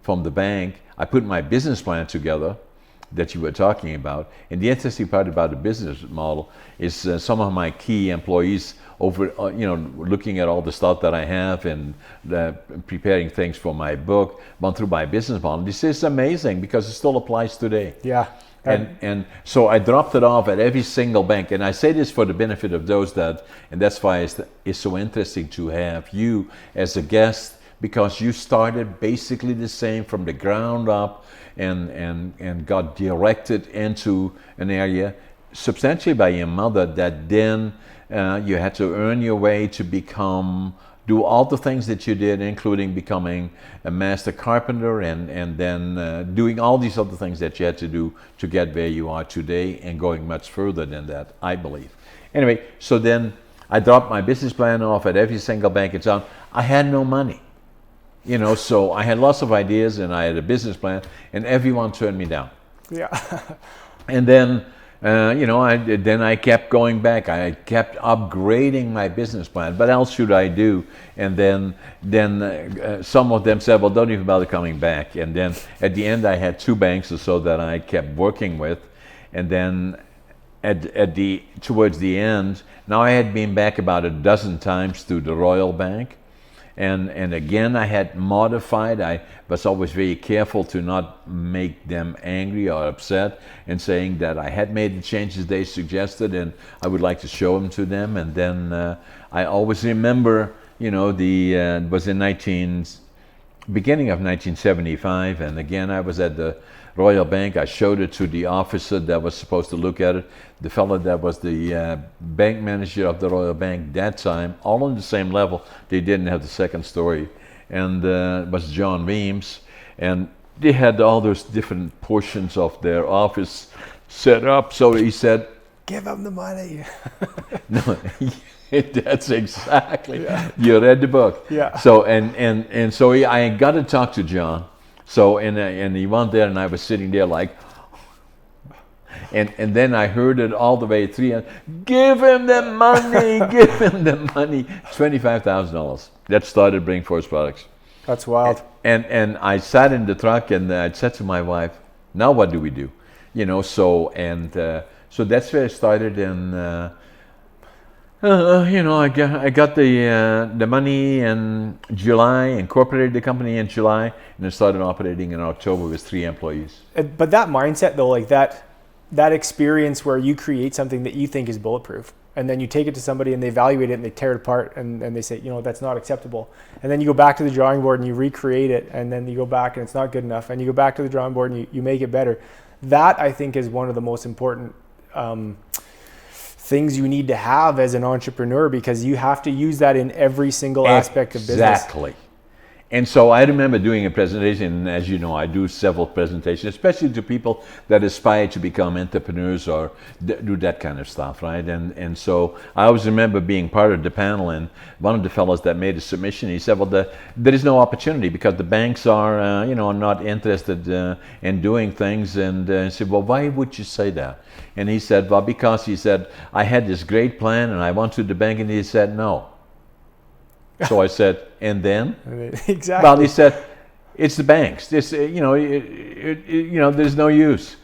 from the bank. I put my business plan together that you were talking about. And the interesting part about the business model is some of my key employees over, looking at all the stuff that I have and preparing things for my book, went through my business model. This is amazing because it still applies today. Yeah. And so I dropped it off at every single bank. And I say this for the benefit of those and that's why it's so interesting to have you as a guest, because you started basically the same from the ground up and got directed into an area substantially by your mother that then you had to earn your way to do all the things that you did, including becoming a master carpenter and then doing all these other things that you had to do to get where you are today and going much further than that, I believe. Anyway, so then I dropped my business plan off at every single bank in town. I had no money. So I had lots of ideas and I had a business plan, and everyone turned me down. Yeah. And then, I kept going back. I kept upgrading my business plan. What else should I do? And then some of them said, well, don't even bother coming back. And then at the end, I had 2 banks or so that I kept working with. And then towards the end, now I had been back about a dozen times to the Royal Bank. And again, I had modified. I was always very careful to not make them angry or upset, and saying that I had made the changes they suggested and I would like to show them to them. And then I always remember, it was beginning of 1975, and again I was at the Royal Bank. I showed it to the officer that was supposed to look at it, the fellow that was the bank manager of the Royal Bank that time, all on the same level. They didn't have the second story, and it was John Weems, and they had all those different portions of their office set up. So he said, give them the money. No, that's exactly. Yeah. You read the book. Yeah. So and so I got to talk to John. So and he went there, and I was sitting there like, and then I heard it all the way through. Give him the money. Give him the money. $25,000. That started Brink Forest Products. That's wild. And I sat in the truck, and I said to my wife, now what do we do? So that's where I started. And I got the money in July, incorporated the company in July, and I started operating in October with 3 employees. But that mindset, though, like that experience where you create something that you think is bulletproof, and then you take it to somebody and they evaluate it and they tear it apart and they say, that's not acceptable. And then you go back to the drawing board and you recreate it, and then you go back and it's not good enough, and you go back to the drawing board and you make it better. That, I think, is one of the most important things you need to have as an entrepreneur, because you have to use that in every single aspect of business. Exactly. And so I remember doing a presentation, and as you know, I do several presentations, especially to people that aspire to become entrepreneurs or do that kind of stuff, right? And so I always remember being part of the panel, and one of the fellows that made a submission, he said, well, there is no opportunity because the banks are, not interested in doing things. And I said, well, why would you say that? And he said, well, because he said, I had this great plan and I went to the bank, and he said, no. So I said, and then? Exactly. Well, he said, it's the banks. This, there's no use.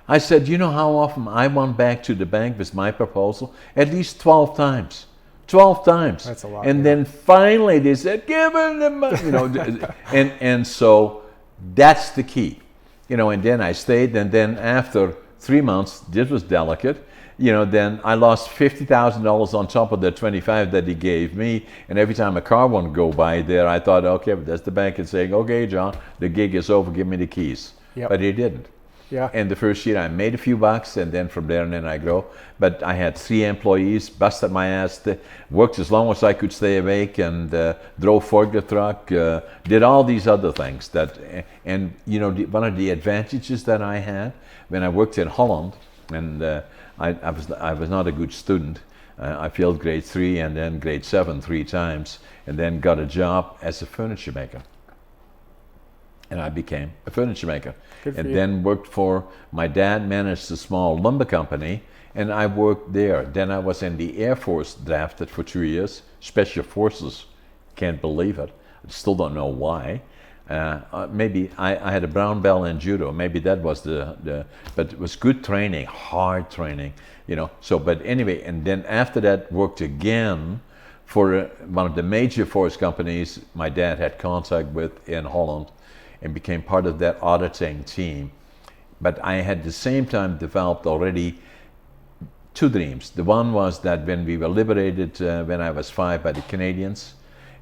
I said, you know how often I went back to the bank with my proposal? At least 12 times. 12 times. That's a lot. And then finally they said, give him the money. And so that's the key. And then I stayed, and then after 3 months, this was delicate. Then I lost $50,000 on top of the 25 that he gave me. And every time a car wouldn't go by there, I thought, okay, but that's the bank is saying, okay, John, the gig is over, give me the keys. Yep. But he didn't. Yeah. And the first year I made a few bucks, and then from there and then I grow. But I had 3 employees, busted my ass, worked as long as I could stay awake, and drove forklift truck, did all these other things. One of the advantages that I had when I worked in Holland, and I was not a good student. I failed grade 3 and then grade 7 3 times, and then got a job as a furniture maker. And I became a furniture maker. And then worked for, my dad managed a small lumber company, and I worked there. Then I was in the Air Force, drafted for 2 years, Special Forces. Can't believe it. I still don't know why. Maybe I had a brown belt in judo. Maybe that was but it was good training, hard training, So, but anyway, and then after that, worked again for one of the major force companies my dad had contact with in Holland, and became part of that auditing team. But I had at the same time developed already 2 dreams. The one was that when we were liberated when I was 5 by the Canadians,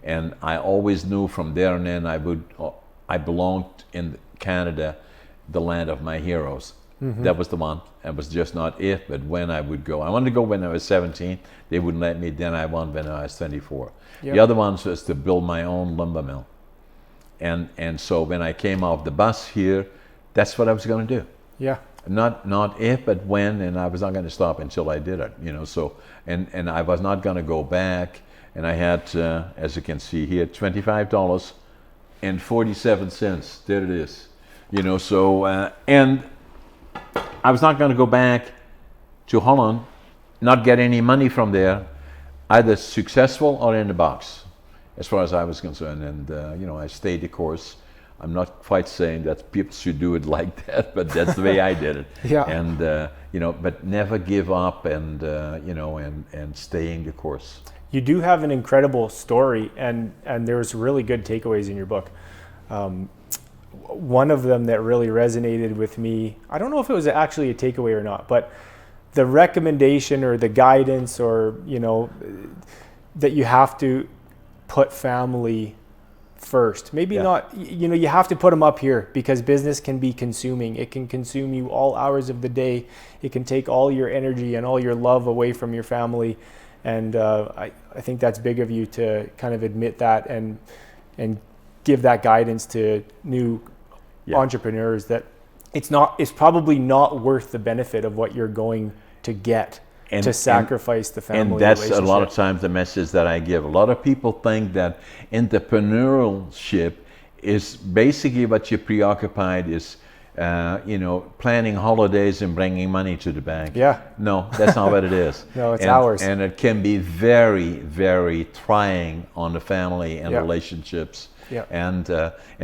and I always knew from there on in I belonged in Canada, the land of my heroes. Mm-hmm. That was the one. It was just not if, but when I would go. I wanted to go when I was 17. They wouldn't let me. Then I went when I was 24. Yep. The other one was to build my own lumber mill. And so when I came off the bus here, that's what I was going to do. Yeah. Not if, but when, and I was not going to stop until I did it. So and I was not going to go back. And I had, as you can see here, $25.47. There it is. And I was not going to go back to Holland, not get any money from there, either successful or in the box, as far as I was concerned. And, I stayed the course. I'm not quite saying that people should do it like that, but that's the way I did it. Yeah. And, but never give up and, and staying the course. You do have an incredible story, and there's really good takeaways in your book. One of them that really resonated with me, I don't know if it was actually a takeaway or not, but the recommendation or the guidance or, that you have to put family first. Maybe not, you have to put them up here because business can be consuming. It can consume you all hours of the day. It can take all your energy and all your love away from your family. And I think that's big of you to kind of admit that and give that guidance to new entrepreneurs that it's probably not worth the benefit of what you're going to get to sacrifice the family relationship. And that's a lot of times the message that I give. A lot of people think that entrepreneurship is basically what you're preoccupied is planning holidays and bringing money to the bank. Yeah. No, that's not what it is. No, it's hours. And it can be very, very trying on the family and relationships. Yeah. And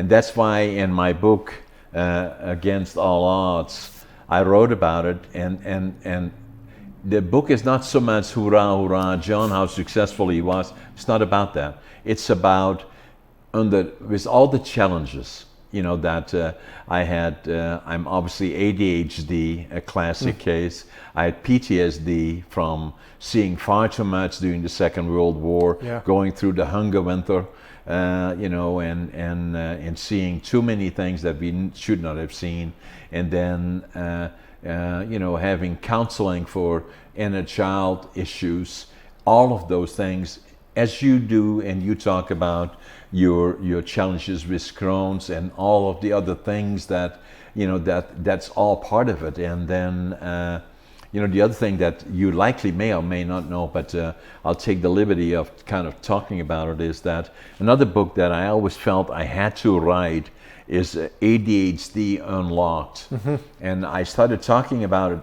that's why in my book, Against All Odds, I wrote about it. And the book is not so much hurrah, hurrah, John, how successful he was. It's not about that. It's about with all the challenges that I had, I'm obviously ADHD, a classic case. I had PTSD from seeing far too much during the Second World War, going through the hunger winter, and seeing too many things that we should not have seen. And then, having counseling for inner child issues, all of those things, as you do, and you talk about your challenges with Crohn's and all of the other things that, that's all part of it. And then, the other thing that you likely may or may not know, but I'll take the liberty of kind of talking about it, is that another book that I always felt I had to write is ADHD Unlocked. And I started talking about it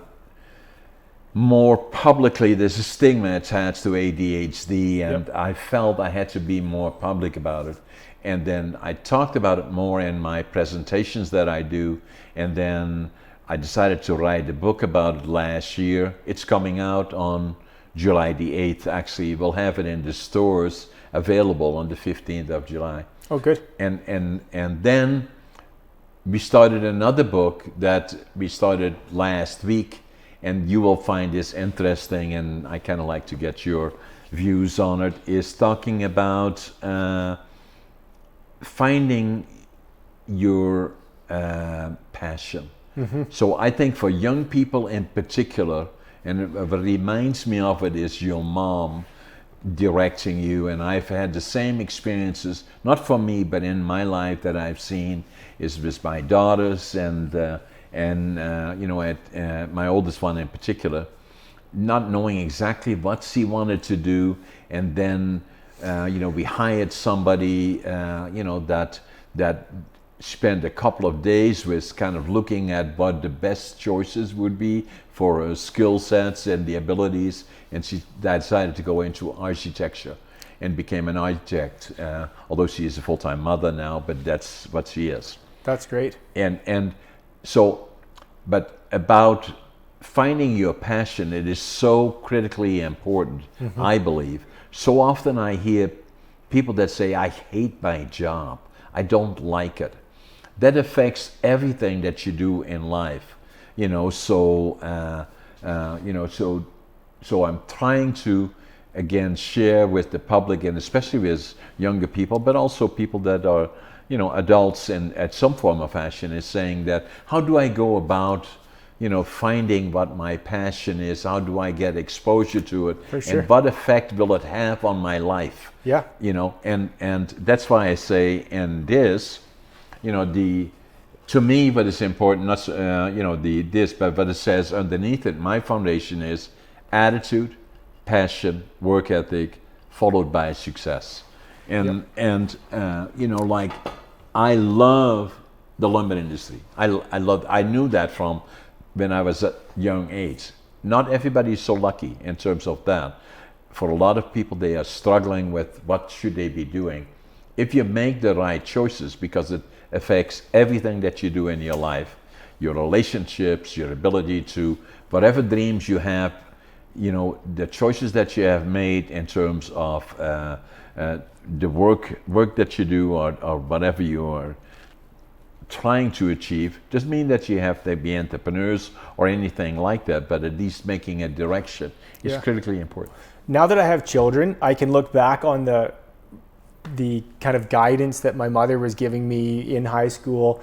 more publicly. There's a stigma attached to ADHD, and I felt I had to be more public about it. And then I talked about it more in my presentations that I do, and then I decided to write a book about it last year. It's coming out on July the 8th. Actually, we'll have it in the stores available on the 15th of July. Oh, good. And then we started another book that we started last week, and you will find this interesting, and I kind of like to get your views on it, is talking about finding your passion. So I think for young people in particular, and what reminds me of it is your mom directing you, and I've had the same experiences, not for me, but in my life that I've seen, is with my daughters, and my oldest one in particular, not knowing exactly what she wanted to do, and then we hired somebody that spent a couple of days with kind of looking at what the best choices would be for skill sets and the abilities, and she decided to go into architecture and became an architect, although she is a full-time mother now, but that's what she is. That's great. And so, but about finding your passion, it is so critically important, I believe. So often I hear people that say, I hate my job, I don't like it. That affects everything that you do in life, so I'm trying to, again, share with the public, and especially with younger people, but also people that are, adults and at some form of fashion, is saying that, how do I go about, finding what my passion is? How do I get exposure to it? For sure. And what effect will it have on my life? Yeah. And that's why I say in this, to me, what is important, not but what it says underneath it, my foundation is attitude, passion, work ethic, followed by success. And I love the lumber industry. I knew that from when I was at young age. Not everybody is so lucky in terms of that. For a lot of people, they are struggling with what should they be doing. If you make the right choices, because it affects everything that you do in your life, your relationships, your ability to, whatever dreams you have, the choices that you have made in terms of the work that you do, or whatever you are trying to achieve, doesn't mean that you have to be entrepreneurs or anything like that, but at least making a direction is critically important. Now that I have children, I can look back on the kind of guidance that my mother was giving me in high school.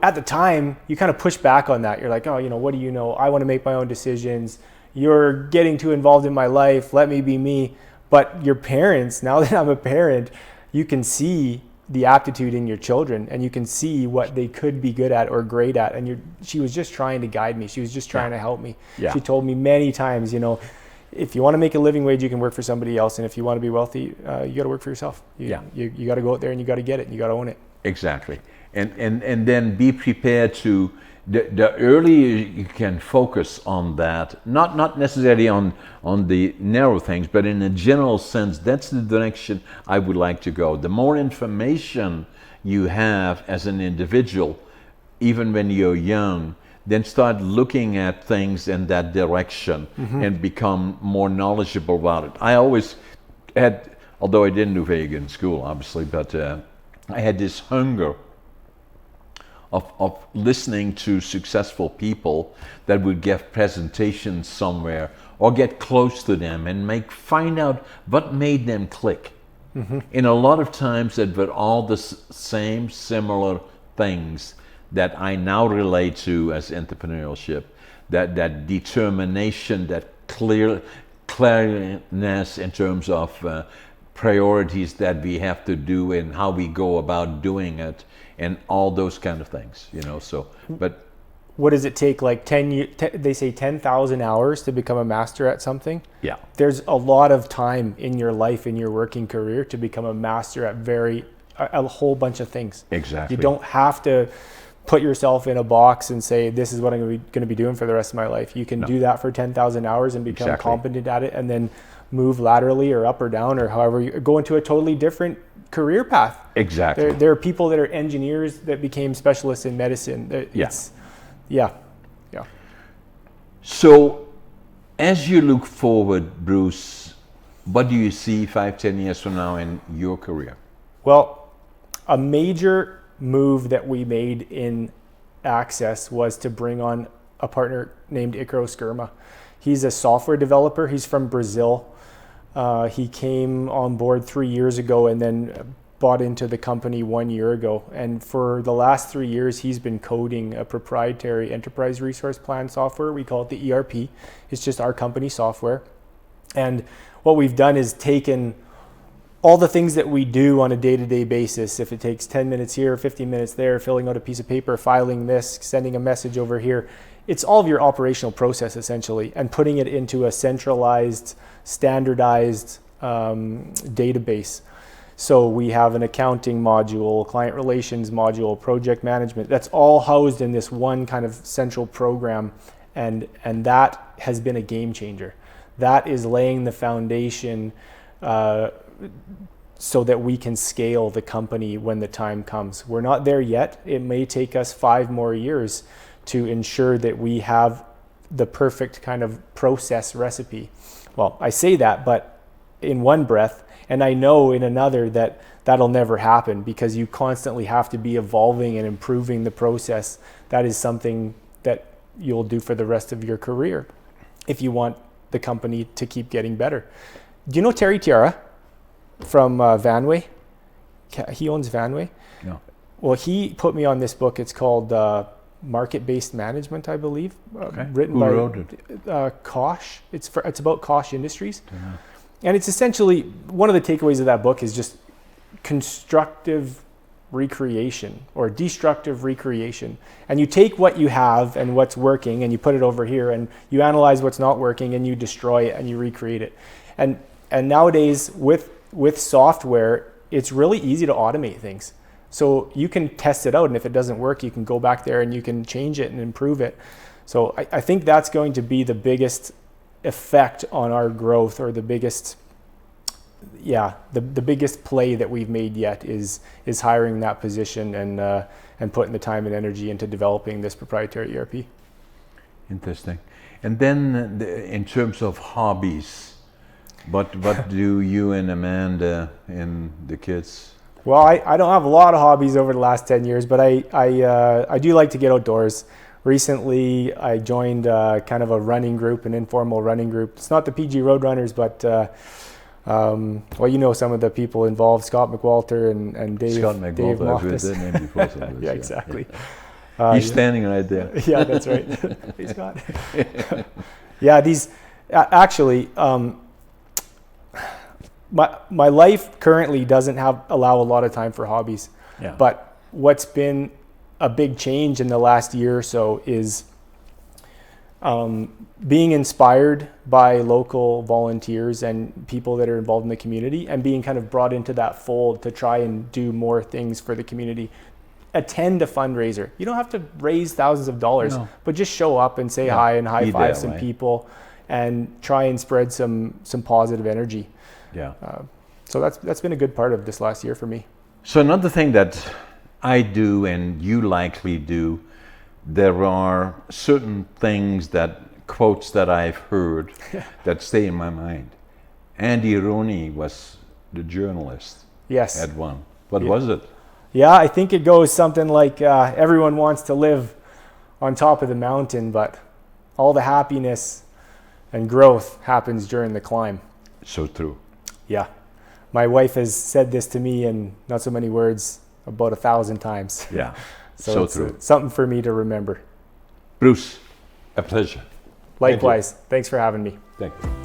At the time, you kind of push back on that. You're like, oh, what do you know? I want to make my own decisions. You're getting too involved in my life. Let me be me. But your parents, now that I'm a parent, you can see the aptitude in your children, and you can see what they could be good at or great at. And she was just trying to guide me. She was just trying to help me. Yeah. She told me many times, if you want to make a living wage, you can work for somebody else. And if you want to be wealthy, you got to work for yourself. You got to go out there and you got to get it. And you got to own it. Exactly. And then be prepared to, the earlier you can focus on that, not necessarily on the narrow things, but in a general sense, that's the direction I would like to go. The more information you have as an individual, even when you're young, then start looking at things in that direction and become more knowledgeable about it. I always had, although I didn't do very good in school, obviously, but I had this hunger of listening to successful people that would give presentations somewhere or get close to them and find out what made them click. And a lot of times it were all the same similar things that I now relate to as entrepreneurship, that determination, that clearness in terms of priorities that we have to do and how we go about doing it, and all those kind of things, so, but what does it take, like 10 years, they say 10,000 hours to become a master at something? Yeah. There's a lot of time in your life, in your working career, to become a master at a whole bunch of things. Exactly. You don't have to put yourself in a box and say, this is what I'm going to be doing for the rest of my life. You can do that for 10,000 hours and become competent at it, and then move laterally or up or down or however you go into a totally different career path. Exactly. There are people that are engineers that became specialists in medicine. Yeah. So, as you look forward, Bruce, what do you see 5-10 years from now in your career? Well, a major move that we made in Access was to bring on a partner named Icaro Skirma. He's a software developer. He's from Brazil. He came on board 3 years ago and then bought into the company 1 year ago. And for the last 3 years, he's been coding a proprietary enterprise resource plan software. We call it the ERP. It's just our company software. And what we've done is taken all the things that we do on a day-to-day basis. If it takes 10 minutes here, 15 minutes there, filling out a piece of paper, filing this, sending a message over here, it's all of your operational process essentially, and putting it into a centralized, standardized database. So we have an accounting module, client relations module, project management. That's all housed in this one kind of central program, and that has been a game changer. That is laying the foundation so that we can scale the company when the time comes. We're not there yet. It may take us 5 more years to ensure that we have the perfect kind of process recipe. Well, I say that, but in one breath, and I know in another that that'll never happen, because you constantly have to be evolving and improving the process. That is something that you'll do for the rest of your career if you want the company to keep getting better. Do you know Terry Tiara from Vanway? He owns Vanway. No. Well, he put me on this book. It's called Market-Based Management, I believe. Written by wrote it? Kosh. It's about Kosh Industries. And it's essentially, one of the takeaways of that book is just constructive recreation or destructive recreation. And you take what you have and what's working and you put it over here, and you analyze what's not working and you destroy it and you recreate it. And nowadays with software, it's really easy to automate things. So you can test it out, and if it doesn't work, you can go back there and you can change it and improve it. So I think that's going to be the biggest effect on our growth, or the biggest play that we've made yet is hiring that position and putting the time and energy into developing this proprietary ERP. Interesting. And then in terms of hobbies, what do you and Amanda and the kids? Well, I don't have a lot of hobbies over the last 10 years, but I do like to get outdoors. Recently, I joined kind of a running group, an informal running group. It's not the PG Roadrunners, but well, you know some of the people involved, Scott McWalter and Dave. Scott McWalter, I've heard that name before. Yeah, exactly. He's standing right there. Yeah, that's right. Hey, Scott. Yeah, these actually, my life currently doesn't allow a lot of time for hobbies. Yeah. But what's been a big change in the last year or so is being inspired by local volunteers and people that are involved in the community, and being kind of brought into that fold to try and do more things for the community. Attend a fundraiser. You don't have to raise thousands of dollars, but just show up and say hi and high five some people, and try and spread some positive energy. Yeah. So that's been a good part of this last year for me. So another thing that I do, and you likely do, there are certain things quotes that I've heard that stay in my mind. Andy Rooney was the journalist. Yes. At one. What was it? Yeah, I think it goes something like everyone wants to live on top of the mountain, but all the happiness and growth happens during the climb. So true. Yeah. My wife has said this to me in not so many words about 1,000 times. Yeah. So it's true. something for me to remember. Bruce, a pleasure. Likewise. Thanks for having me. Thank you.